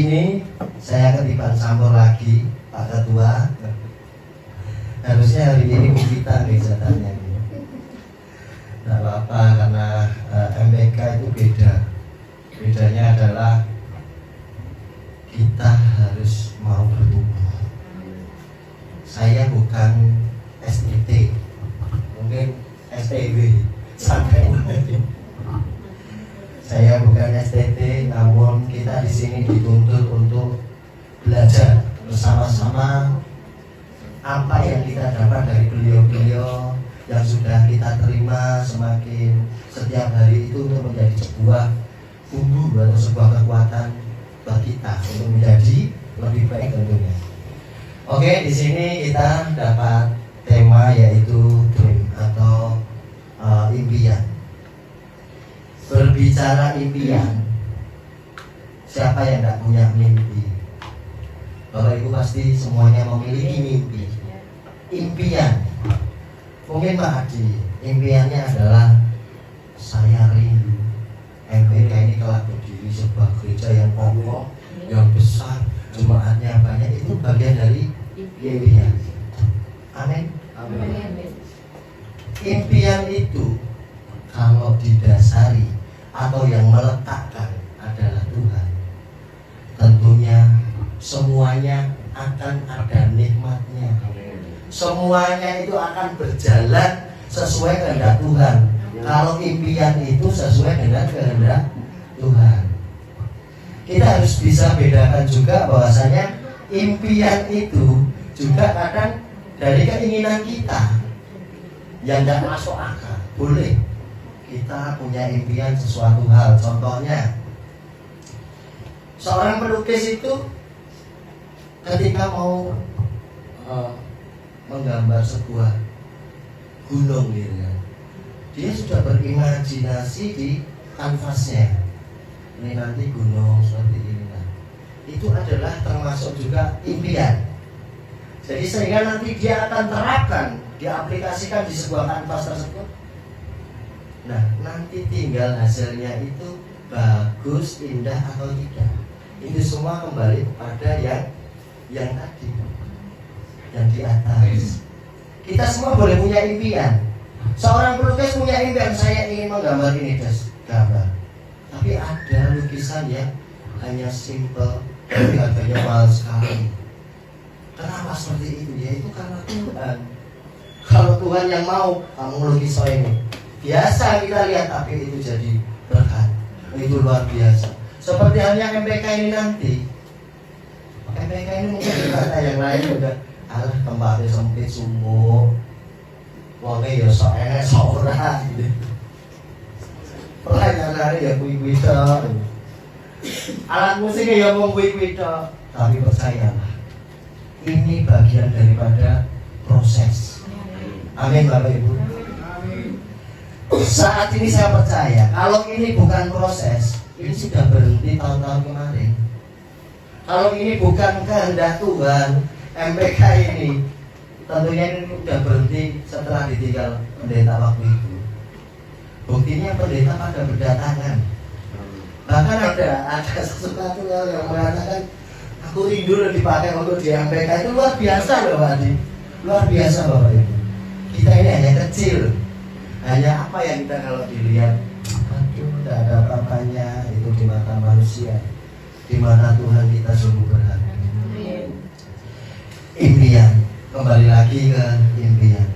ini saya ketiban campur lagi Pak Ketua. Harusnya hari ini kita nih setannya. Tidak apa-apa karena MPK itu beda. Bedanya adalah kita harus mau bertumbuh. Saya bukan STT, mungkin STW sampai. Saya bukan STT, namun kita di sini dituntut untuk belajar bersama-sama apa yang kita dapat dari beliau-beliau yang sudah kita terima semakin setiap hari itu untuk menjadi sebuah bumbu atau sebuah kekuatan buat kita untuk menjadi lebih baik tentunya. Oke, di sini kita dapat tema yaitu dream atau impian. Berbicara impian, siapa yang tidak punya mimpi? Bapak Ibu pasti semuanya memiliki mimpi. Impian, mungkin Pak Adi, impiannya adalah saya rindu MPK ini kelak berdiri sebuah gereja yang kokoh, yang besar, jemaatnya banyak. Itu bagian dari impian. Amin. Impian itu kalau didasari atau yang meletakkan adalah Tuhan, tentunya semuanya akan ada nikmatnya. Semuanya itu akan berjalan sesuai kehendak Tuhan. Kalau impian itu sesuai dengan kehendak Tuhan. Kita harus bisa bedakan juga bahwasanya impian itu juga kadang dari keinginan kita yang tidak masuk akal. Boleh kita punya impian sesuatu hal. Contohnya, seorang pelukis itu ketika mau menggambar sebuah gunung gitu kan, dia sudah berimajinasi di kanvasnya. Ini nanti gunung seperti ini. Nah, itu adalah termasuk juga impian. Jadi sehingga nanti dia akan terapkan, diaplikasikan di sebuah kanvas tersebut. Nah, nanti tinggal hasilnya itu bagus, indah atau tidak. Itu semua kembali kepada yang tadi, yang di atas. Kita semua boleh punya impian. Seorang pelukis punya impian, saya ingin menggambar ini, gambar. Tapi ada lukisan yang hanya simple, tapi harganya mahal sekali. Kenapa seperti itu? Ya itu karena Tuhan. Kalau Tuhan yang mau kamu melukis ini, biasa kita lihat, tapi itu jadi berkat. Itu luar biasa. Seperti halnya MPK ini nanti. MPK ini mungkin kata yang lain juga, alah tempatnya sempit sumuk, wongnya ya sok enek sok ora gitu. Pelayanannya ya kuwi-kuwi tok. Alat musiknya ya mung kuwi-kuwi tok. Tapi percayalah, ini bagian daripada proses. Amin Bapak Ibu. Saat ini saya percaya kalau ini bukan proses, ini sudah berhenti tahun-tahun kemarin. Kalau ini bukan kehendak Tuhan, MPK ini tentunya ini sudah berhenti setelah ditinggal pendeta waktu itu. Buktinya pendeta pada berdatangan. Bahkan ada sesuatu yang mengatakan, aku rindu dipakai untuk di MPK. Itu luar biasa loh Pak Adi. Luar biasa Bapak Ibu. Kita ini hanya kecil. Hanya apa yang kita kalau dilihat, aduh tidak ada apa-apanya. Itu di mata manusia. Di mata Tuhan kita sungguh berharga. Impian. Kembali lagi ke impian.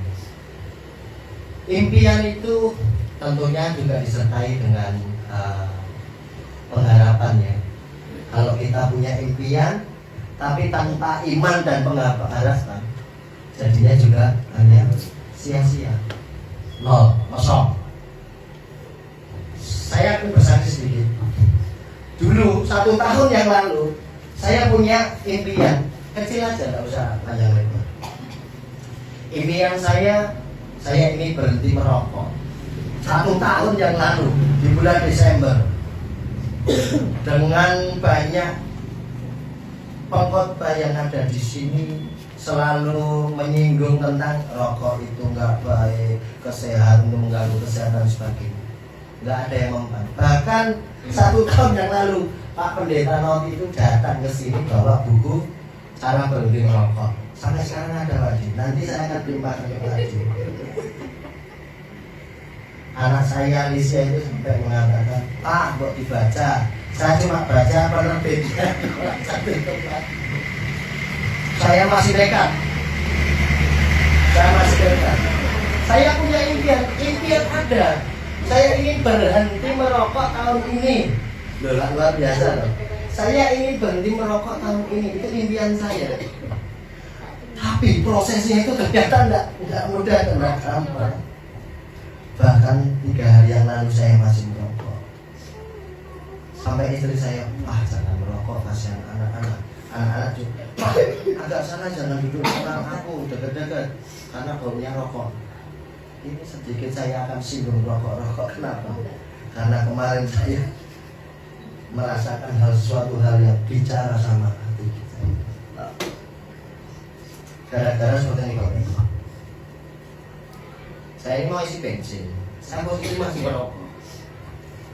Impian itu tentunya juga disertai dengan pengharapan ya. Kalau kita punya impian tapi tanpa iman dan pengharapan, jadinya juga hanya sia-sia, nol, kosong. Saya akan bersaksi sedikit. Dulu 1 tahun yang lalu saya punya impian kecil aja, nggak usah panjang lebar. Impian saya ini berhenti merokok. 1 tahun yang lalu di bulan Desember, dengan banyak pengkhotbah yang ada di sini selalu menyinggung tentang rokok itu nggak baik, kesehatan, mengganggu kesehatan dan sebagainya. nggak ada yang mempan. Bahkan 1 tahun yang lalu Pak Pendeta Noti itu datang ke sini bawa buku cara berhenti merokok. Sampai sekarang ada Pak Di. Nanti saya akan limpahkan ke Pak Di. Anak saya Alicia itu sampai mengatakan, Pak, kok dibaca? Saya cuma baca penerbitnya. Saya masih nekat. Saya punya impian ada. Saya ingin berhenti merokok tahun ini. Loh, luar biasa loh. Saya ingin berhenti merokok tahun ini. Itu impian saya. Tapi prosesnya itu ternyata tidak mudah dan tidak gampang. Bahkan 3 hari yang lalu saya masih merokok. Sampai istri saya, jangan merokok, kasihan anak-anak. Anak-anak juga, agak sana jangan duduk sama aku dekat-dekat karena baunya rokok. Ini sedikit saya akan singgung rokok-rokok. Kenapa? Karena kemarin saya merasakan suatu hal yang bicara sama hati saya. Gara-gara seperti ini. Saya ini mau isi bensin, saya posisi masih merokok.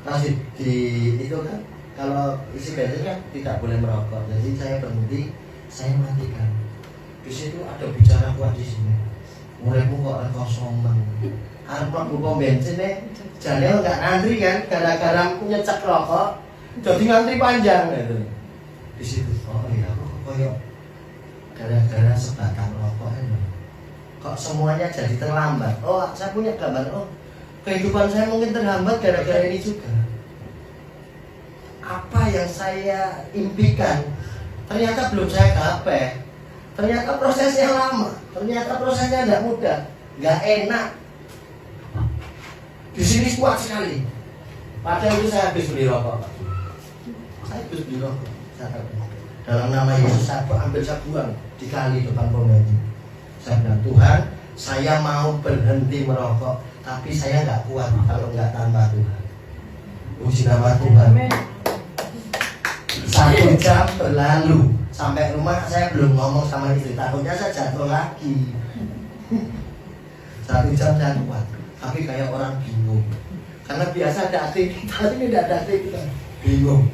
Masih di itu kan, kalau isi bensin kan tidak boleh merokok. Jadi saya berhenti, saya matikan. Di situ ada bicara kuat di sini. Mulaimu kok kosong banget. Arep pom bensin jane enggak ngantri kan, gara-gara nyecek rokok, jadi ngantri panjang gitu. Di situ, oh iya, kok koyo gara-gara sebatang rokok ini. Kok semuanya jadi terlambat? Oh, saya punya gambar. Oh, kehidupan saya mungkin terhambat gara-gara ini juga. Apa yang saya impikan ternyata belum saya gapai. Ternyata prosesnya lama. Ternyata prosesnya tidak mudah, nggak enak. Di sini kuat sekali. Padahal itu saya habis beli rokok. Saya habis beli rokok. Dalam nama Yesus saya ambil, saya buang di kali depan pom bensin. Saya bilang, Tuhan, saya mau berhenti merokok, tapi saya nggak kuat kalau nggak tanpa Tuhan. Puji nama Tuhan. 1 jam berlalu, sampai rumah saya belum ngomong sama istri, takutnya saya jatuh lagi. 1 jam saya kuat, tapi kayak orang bingung. Karena biasa ada aktivitas, ini tidak ada aktivitas. Bingung.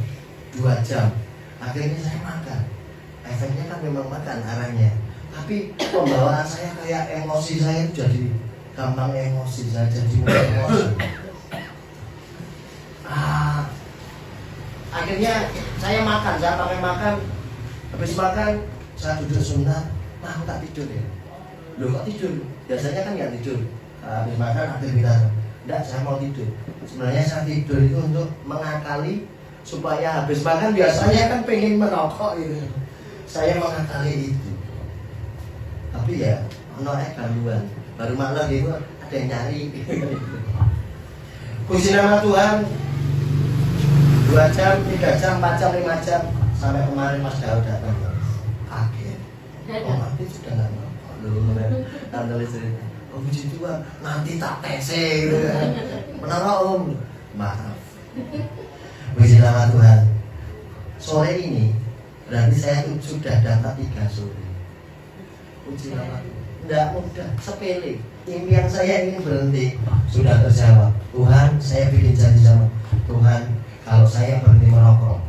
2 jam. Akhirnya saya makan. Efeknya kan memang makan arahnya. Tapi pembawaan saya kayak emosi saya itu jadi gampang emosi, saya jadi mudah emosi. Akhirnya saya makan, saya pakai makan. Habis makan, saya duduk sebentar. Aku tak tidur ya. Loh kok tidur? Biasanya kan nggak tidur. Habis makan aktivitas. Enggak, saya mau tidur. Sebenarnya saya tidur itu untuk mengakali supaya habis makan biasanya kan pengen merokok gitu. Saya mengakali itu. Tapi ya, menolak gangguan. Baru malam itu ada yang nyari. Puji nama Tuhan. 2 jam, 3 jam, 4 jam, 5 jam. Sampai kemarin Mas Daud datang. Kaget. Oh nanti sudah nggak merokok. Lalu tante cerita, oh puji Tuhan, nanti tak tese gitu kan. Menolak om. Maaf. Puji nama Tuhan. Sore ini berarti saya sudah dapat 3 sore. Puji nama Tuhan. Tidak mudah, sepele. Impian saya ingin berhenti sudah terjawab. Tuhan, saya bikin janji sama Tuhan, kalau saya berhenti merokok,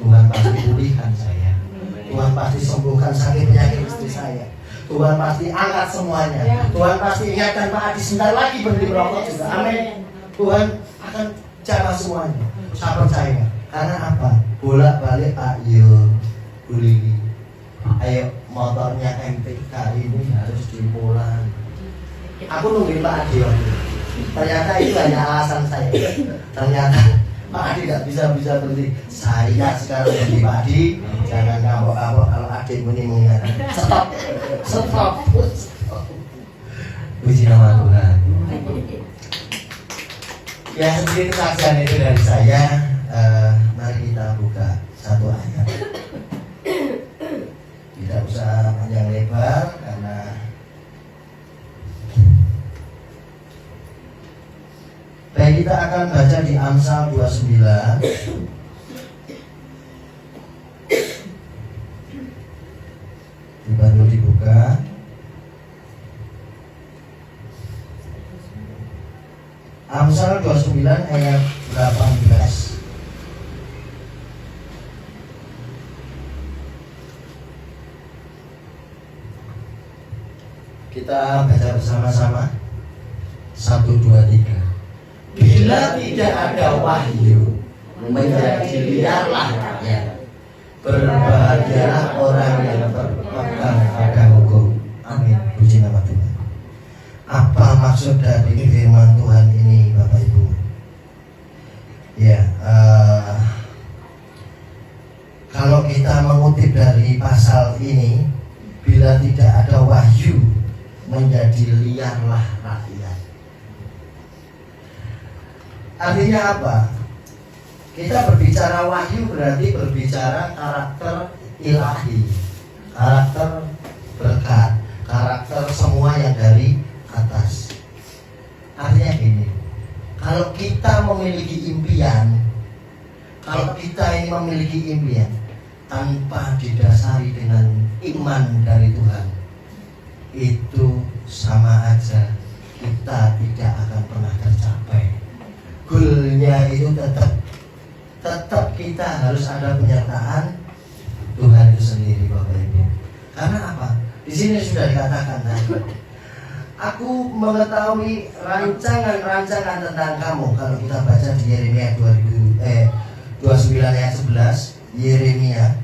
Tuhan pasti pulihkan saya. Tuhan pasti sembuhkan sakit penyakit istri saya. Tuhan pasti angkat semuanya. Tuhan pasti ingatkan Pak Adi sebentar lagi berhenti merokok juga. Amin. Tuhan akan jaga semuanya. Saya percaya. Karena apa? Bolak-balik Pak Yo, Bu Lili. Ayo motornya MPK ini harus dimulai. Aku nungguin Pak Adi waktu itu. Ternyata itu hanya alasan saya. Ternyata Pak Adi tidak bisa berhenti. Saya sekarang berhenti Pak Adi. Jangan kapok-kapok kalau adik ini mengingatkan. Stop. Puji nama Tuhan. Ya sedikit kesaksian itu dari saya. Mari kita buka satu ayat. Tidak usah panjang lebar karena baik, kita akan baca di Amsal 29. Dibantu dibuka. Amsal Amsal 29 ayat 18. Kita baca bersama-sama. 1, 2, 3. Bila tidak ada wahyu, menjadi liarlah rakyat. Berbahagialah orang yang berpegang pada hukum. Amin. Puji nama Tuhan. Apa maksud dari firman Tuhan ini, Bapak Ibu? Ya, kalau kita mengutip dari pasal ini, bila tidak ada wahyu, menjadi liarlah rakyat. Artinya apa? Kita berbicara wahyu berarti berbicara karakter ilahi, karakter berkat, karakter semua yang dari atas. Artinya gini, kalau kita memiliki impian, kalau kita ini memiliki impian tanpa didasari dengan iman dari Tuhan, itu sama aja kita tidak akan pernah tercapai. Goalnya itu tetap kita harus ada penyertaan Tuhan itu sendiri, Bapak Ibu. Karena apa? Di sini sudah dikatakan tadi, aku mengetahui rancangan-rancangan tentang kamu. Kalau kita baca di Yeremia 29 ayat 11, Yeremia,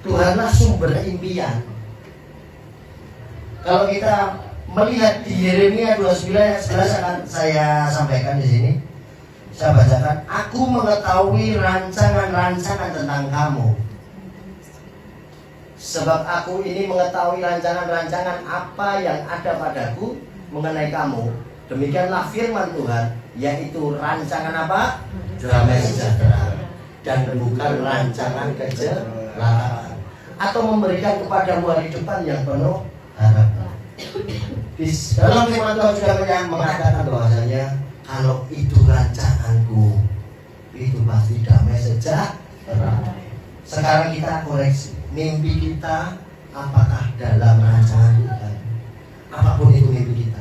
Tuhanlah sumber impian. Kalau kita melihat di Yeremia 29 ayat 11 akan saya sampaikan di sini. Saya bacakan, aku mengetahui rancangan-rancangan tentang kamu. Sebab aku ini mengetahui rancangan-rancangan apa yang ada padaku mengenai kamu. Demikianlah firman Tuhan, yaitu rancangan apa? Damai sejahtera, dan bukan rancangan kecelakaan, atau memberikan kepadamu hari depan yang penuh harapan. Di dalam firman Tuhan sudah mengatakan bahwasanya kalau itu rancanganku, itu pasti damai sejahtera. Sekarang kita koreksi, mimpi kita apakah dalam rancangan Tuhan? Apapun itu mimpi kita.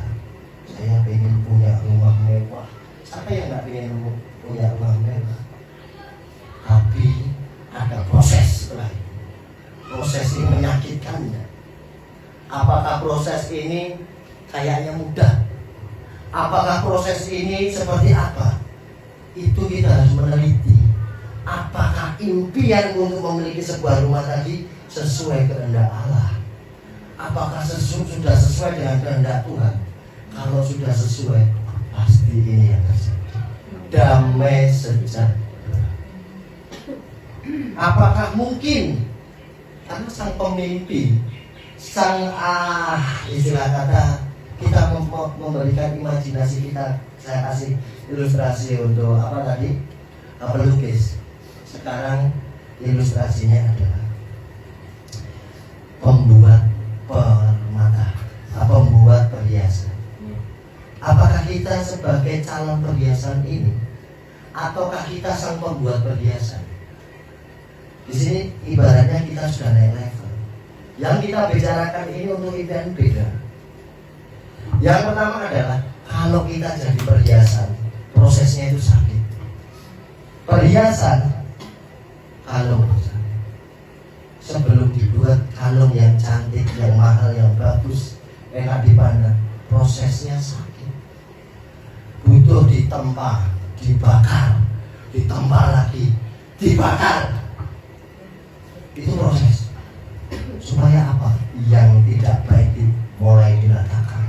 Saya pengen punya rumah mewah. Siapa yang nggak pengen punya rumah mewah? Tapi ada proses setelah itu. Proses ini menyakitkan. Apakah proses ini kayaknya mudah? Apakah proses ini seperti apa? Itu kita harus meneliti. Apakah impian untuk memiliki sebuah rumah tadi sesuai kehendak Allah? Apakah sudah sesuai dengan kehendak Tuhan? Kalau sudah sesuai, pasti ini yang terjadi. Damai sejahtera. Apakah mungkin? Karena sang pemimpi, sang istilah kata, kita memberikan imajinasi kita. Saya kasih ilustrasi untuk apa tadi? Pelukis. Sekarang ilustrasinya adalah pembuat permata, pembuat perhiasan. Apakah kita sebagai calon perhiasan ini, ataukah kita sang pembuat perhiasan? Di sini ibaratnya kita sudah naik level. Yang kita bicarakan ini untuk impian beda. Yang pertama adalah kalau kita jadi perhiasan, prosesnya itu sakit. Perhiasan, kalung, sebelum dibuat kalung yang cantik, yang mahal, yang bagus, enak dipandang, prosesnya sakit. Butuh ditempa, dibakar, ditempa lagi, dibakar. Itu proses. Supaya apa? Yang tidak baik mulai diratakan.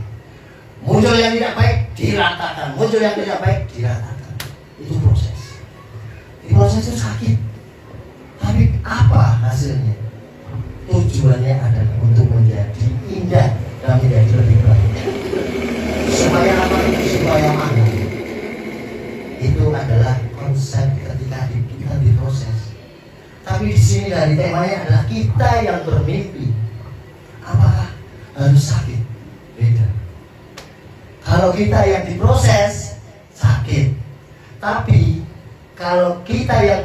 Muncul yang tidak baik, diratakan. Muncul yang tidak baik, diratakan. Itu proses. Proses itu sakit. Tapi apa hasilnya? Tujuannya adalah untuk menjadi indah dan menjadi lebih baik. Supaya apa? Supaya mahal. Itu adalah konsep ketika kita diproses. Tapi di sini dari temanya adalah kita yang bermimpi. Apakah harus sakit? Beda. Kalau kita yang diproses, sakit. Tapi kalau kita yang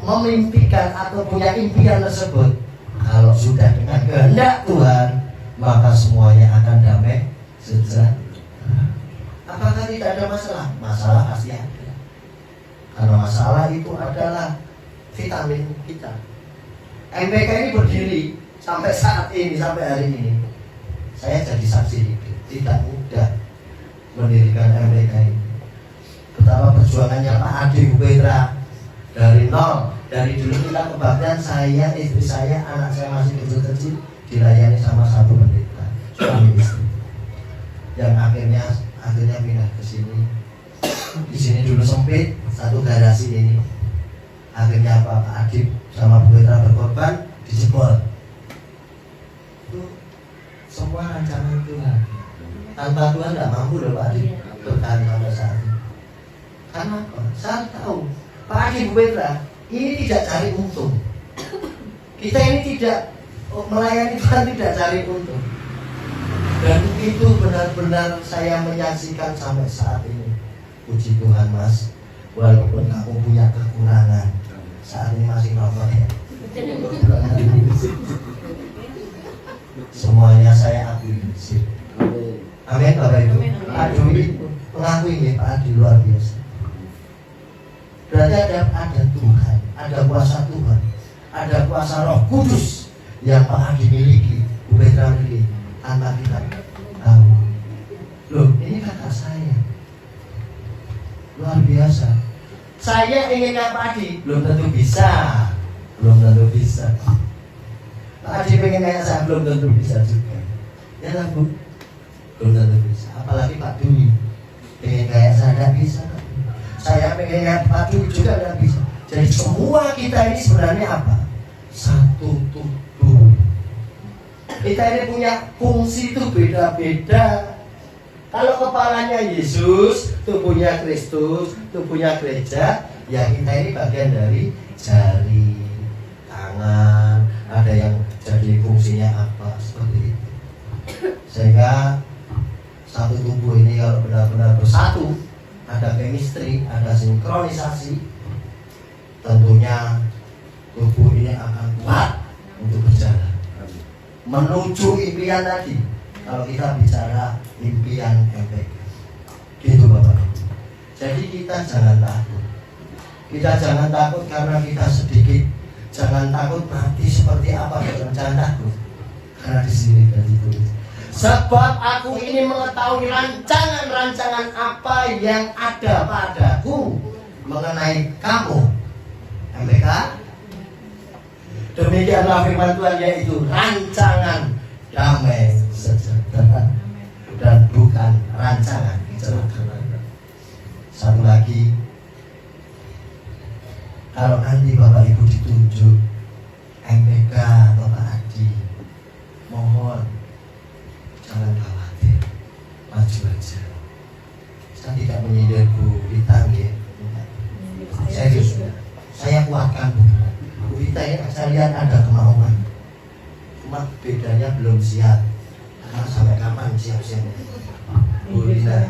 memimpikan atau punya impian tersebut, kalau sudah dengan kehendak Tuhan, maka semuanya akan damai sejahtera. Apakah tidak ada masalah? Masalah pasti ada. Karena masalah itu adalah vitamin kita. MPK ini berdiri sampai saat ini, sampai hari ini. Saya jadi saksi hidup. Tidak mudah mendirikan MPK ini. Betapa perjuangannya Pak Adi Bu Petra dari nol. Dari dulu kita kebaktian, saya, istri saya, anak saya masih kecil-kecil dilayani sama satu pendeta, suami istri. Yang akhirnya pindah ke sini. Di sini dulu sempit, satu garasi ini. Akhirnya Pak Adib sama Bu Petra berkorban, dijebol. Itu semua rancangan Tuhan. Tanpa Tuhan tidak mampu loh Pak Adib bertahan sampai saat ini. Karena apa? Saya tahu Pak Adib Bu Petra ini tidak cari untung. Kita ini tidak melayani Tuhan, tidak cari untung. Dan itu benar-benar saya menyaksikan sampai saat ini. Puji Tuhan Mas, walaupun kamu punya kekurangan, saat ini masih nonton ya. Semuanya saya akui. Amin Bapak Ibu. Pak Dwi mengakui ya Pak Adi luar biasa. Berarti ada Tuhan, ada kuasa Tuhan, ada kuasa Roh Kudus yang Pak Adi miliki, Bu Petra miliki, tanpa kita tahu. Loh, ini kata saya luar biasa. Saya ingin Pak Adi, belum tentu bisa, belum tentu bisa. Pak Adi pengen kayak saya, belum tentu bisa juga. Ya lah Bu, belum tentu bisa. Apalagi Pak Dwi pengen kayak saya, tidak bisa. Saya pengen kayak Pak Dwi juga tidak bisa. Jadi semua kita ini sebenarnya apa? Satu tubuh. Kita ini punya fungsi itu beda-beda. Kalau kepalanya Yesus, tubuhnya Kristus, tubuhnya gereja, ya kita ini bagian dari jari, tangan, ada yang jadi fungsinya apa, seperti itu. Sehingga satu tubuh ini kalau benar-benar bersatu, ada chemistry, ada sinkronisasi, tentunya tubuh ini akan kuat untuk berjalan menuju impian tadi. Kalau kita bicara impian MPK, gitu Bapak. Jadi kita jangan takut. Kita jangan takut karena kita sedikit. Jangan takut mati seperti apa, jangan takut. Karena di sini sudah ditulis. Sebab aku ini mengetahui rancangan-rancangan apa yang ada padaku mengenai kamu, MPK. Demikianlah firman Tuhan, yaitu rancangan damai sejahtera dan bukan rancangan kecelakaan. Satu lagi, kalau nanti Bapak Ibu ditunjuk MPK atau Pak Adi, mohon jangan khawatir, maju aja. Saya tidak menyindir Bu Rita, ya. Serius, saya kuatkan Bu Rita ya. Saya lihat ada kemauan, cuma bedanya belum siap. Karena sampai kapan siap-siapnya Bu Rita?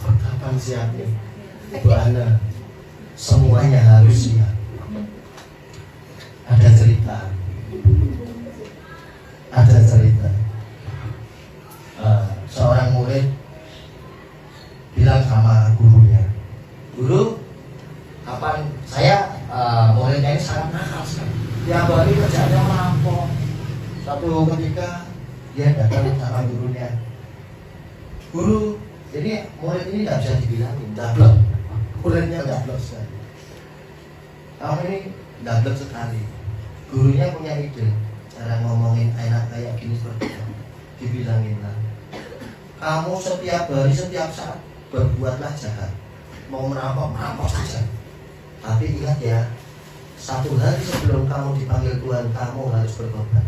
Kapan siapnya Bu Ana? Semuanya harus siap. Ada cerita. Seorang murid bilang sama gurunya, "Guru, kapan saya muridnya ini sangat nakal sekali. Tiap hari kerjanya merampok." Suatu ketika dia datang sama gurunya, "Guru, jadi murid ini tidak bisa dibilangin, dablek. Muridnya dablek sekali. Kamu ini dablek sekali." Gurunya punya ide, cara ngomongin enak kayak gini seperti itu. Dibilangin lah, kamu setiap hari, setiap saat berbuatlah jahat. Mau merampok saja. Tapi ingat ya, satu hari sebelum kamu dipanggil Tuhan, kamu harus bertobat.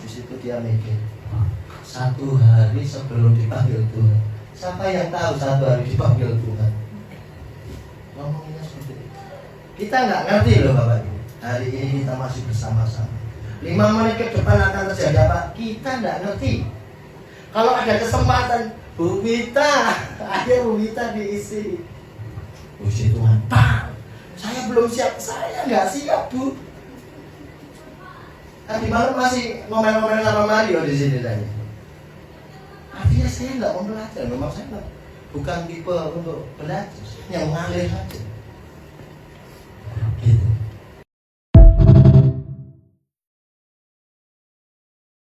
Di situ dia mikir, satu hari sebelum dipanggil Tuhan. Siapa yang tahu satu hari dipanggil Tuhan? Ngomongnya seperti itu. Kita nggak ngerti loh Bapak Ibu. Hari ini kita masih bersama-sama. 5 menit ke depan akan terjadi apa? Kita nggak ngerti. Kalau ada kesempatan, Bu Wita, ayo Bu Wita diisi. Puji Tuhan, Pak, saya belum siap. Saya nggak siap Bu. Tadi malam masih ngomel-ngomel sama Mario di sini tadi. Artinya saya nggak mau belajar, memang saya bukan tipe untuk belajar, yang mengalir saja. Gitu.